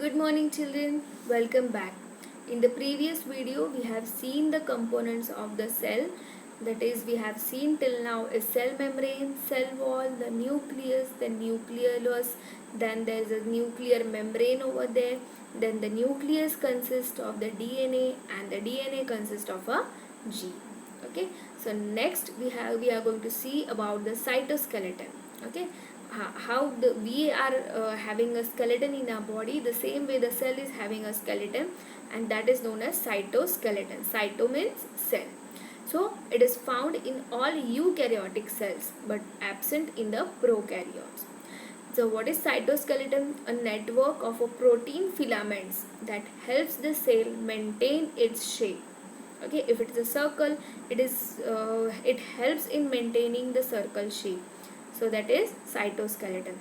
Good morning children, welcome back. In the previous video we have seen the components of the cell, that is we have seen till now a cell membrane, cell wall, the nucleus, the nucleolus, then there is a nuclear membrane over there, then the nucleus consists of the DNA and the DNA consists of a gene. Okay, so next we are going to see about the cytoskeleton. Okay, how we are having a skeleton in our body, the same way the cell is having a skeleton, and that is known as cytoskeleton. Cyto means cell. So it is found in all eukaryotic cells but absent in the prokaryotes. So what is cytoskeleton? A network of a protein filaments that helps the cell maintain its shape. Okay, if it is a circle, it helps in maintaining the circle shape. So that is cytoskeleton.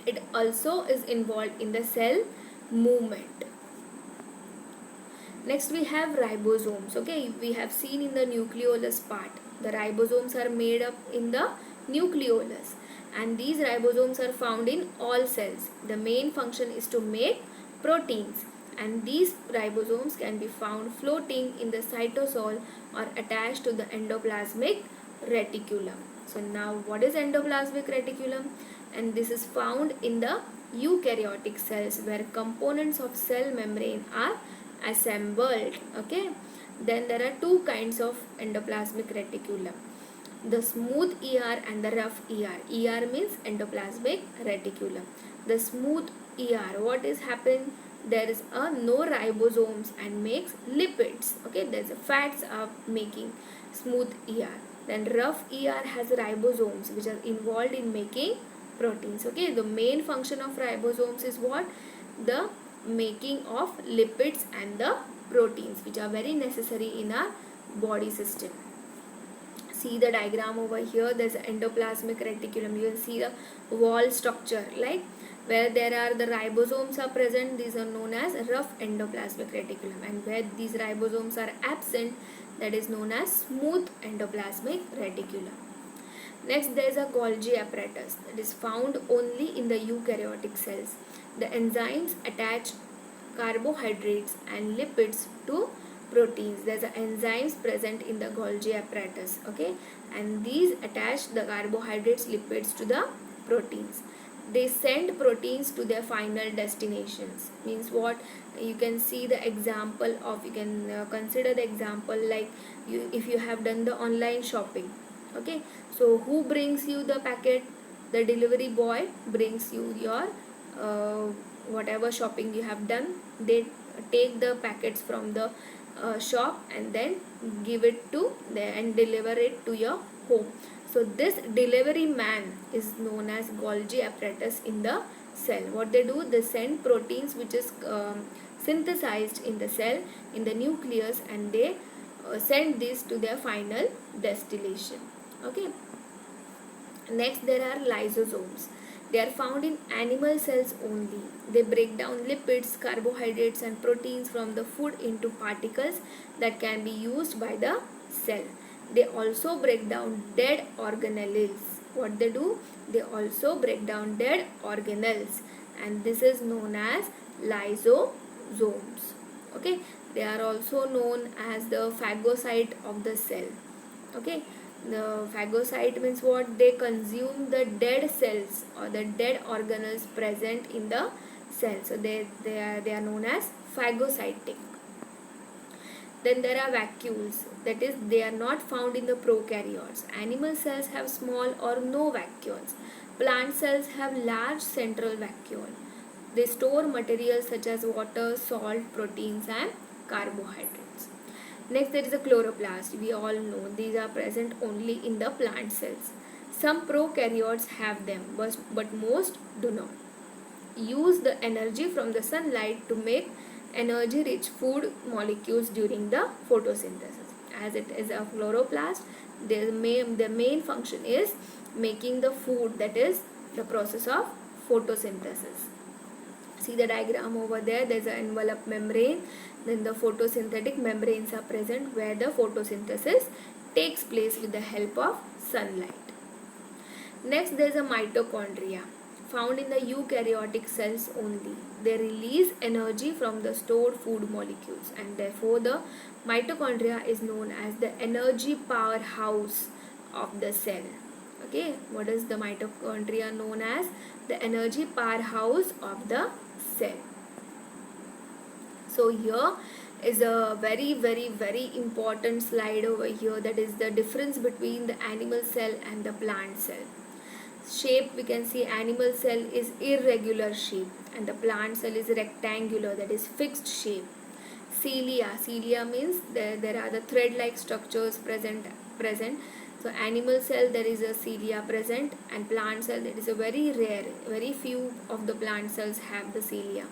It also is involved in the cell movement. Next we have ribosomes. Okay, we have seen in the nucleolus part. The ribosomes are made up in the nucleolus, and these ribosomes are found in all cells. The main function is to make proteins, and these ribosomes can be found floating in the cytosol or attached to the endoplasmic reticulum. So now what is endoplasmic reticulum? And this is found in the eukaryotic cells where components of cell membrane are assembled. Okay, then there are two kinds of endoplasmic reticulum, the smooth ER and the rough ER. ER means endoplasmic reticulum. The smooth ER, what is happening? There is a no ribosomes and makes lipids. Okay, there's a fats are making smooth ER. Then rough ER has ribosomes which are involved in making proteins. Okay, the main function of ribosomes is what? The making of lipids and the proteins, which are very necessary in our body system. See the diagram over here. There's endoplasmic reticulum. You will see the wall structure, like where there are the ribosomes are present, these are known as rough endoplasmic reticulum, and where these ribosomes are absent, that is known as smooth endoplasmic reticulum. Next, there is a Golgi apparatus that is found only in the eukaryotic cells. The enzymes attach carbohydrates and lipids to proteins. There's enzymes present in the Golgi apparatus. Okay, and these attach the carbohydrates, lipids to the proteins. They send proteins to their final destinations. Means what? You can see the example of, you can consider the example like if you have done the online shopping. Okay, so who brings you the packet? The delivery boy brings you your whatever shopping you have done. They take the packets from the shop and then give it to there and deliver it to your home. So this delivery man is known as Golgi apparatus in the cell. What they do, they send proteins which is synthesized in the cell, in the nucleus, and they send this to their final destination. Okay, next there are lysosomes. They are found in animal cells only. They break down lipids, carbohydrates and proteins from the food into particles that can be used by the cell. They also break down dead organelles. What they do? They also break down dead organelles, and this is known as lysosomes. Okay, they are also known as the phagocyte of the cell. Okay, the phagocyte means what? They consume the dead cells or the dead organelles present in the cell. So they are known as phagocytic. Then there are vacuoles, that is they are not found in the prokaryotes. Animal cells have small or no vacuoles. Plant cells have large central vacuole. They store materials such as water, salt, proteins and carbohydrates. Next there is a chloroplast. We all know these are present only in the plant cells. Some prokaryotes have them, but most do not. Use the energy from the sunlight to make energy rich food molecules during the photosynthesis. As it is a chloroplast, the main function is making the food, that is the process of photosynthesis. See the diagram over there. There's an envelope membrane, then the photosynthetic membranes are present where the photosynthesis takes place with the help of sunlight. Next there is a mitochondria, found in the eukaryotic cells only. They release energy from the stored food molecules, and therefore the mitochondria is known as the energy powerhouse of the cell. Okay, what is the mitochondria known as? The energy powerhouse of the cell. So here is a very important slide over here, that is the difference between the animal cell and the plant cell. Shape, we can see animal cell is irregular shape and the plant cell is rectangular, that is fixed shape. Cilia means there are the thread like structures present. So animal cell there is a cilia present, and plant cell that is a very rare, very few of the plant cells have the cilia.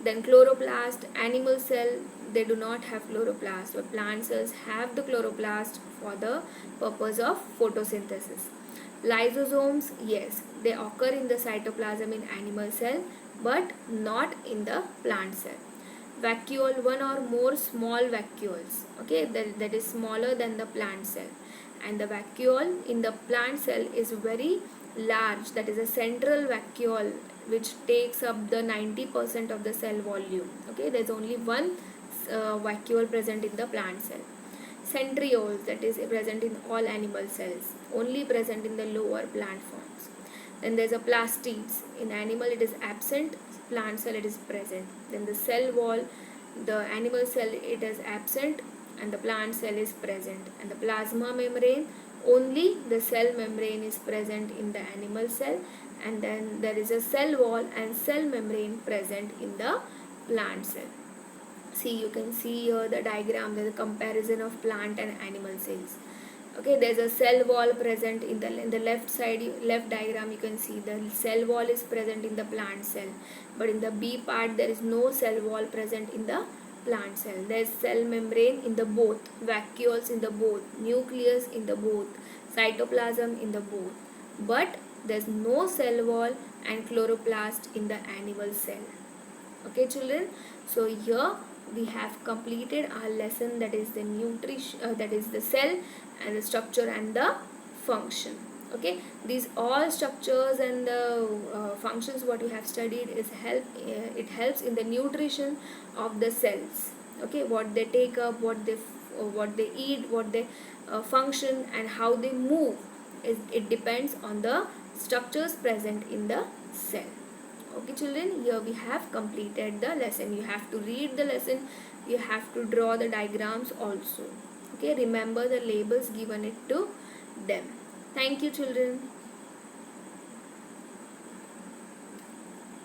Then chloroplast, animal cell they do not have chloroplast, but plant cells have the chloroplast for the purpose of photosynthesis. Lysosomes, yes, they occur in the cytoplasm in animal cell but not in the plant cell. Vacuole, one or more small vacuoles, okay, that is smaller than the plant cell, and the vacuole in the plant cell is very large, that is a central vacuole which takes up the 90% of the cell volume. Okay, there is only one vacuole present in the plant cell. Centrioles, that is present in all animal cells, only present in the lower plant forms. Then there is a plastids, in animal it is absent, plant cell it is present. Then the cell wall, the animal cell it is absent and the plant cell is present. And the plasma membrane, only the cell membrane is present in the animal cell, and then there is a cell wall and cell membrane present in the plant cell. See, you can see here the diagram, there is a comparison of plant and animal cells. Okay, there is a cell wall present in the left side, left diagram you can see the cell wall is present in the plant cell, but in the B part there is no cell wall present in the plant cell. There is cell membrane in the both, vacuoles in the both, nucleus in the both, cytoplasm in the both, but there is no cell wall and chloroplast in the animal cell. Okay children, so here we have completed our lesson, that is the nutrition, that is the cell and the structure and the function. Okay, these all structures and the functions what we have studied is it helps in the nutrition of the cells. Okay, what they take up, what they eat, what they function and how they move, it depends on the structures present in the cell. Okay children, here we have completed the lesson. You have to read the lesson, you have to draw the diagrams also. Okay, remember the labels given it to them. Thank you children.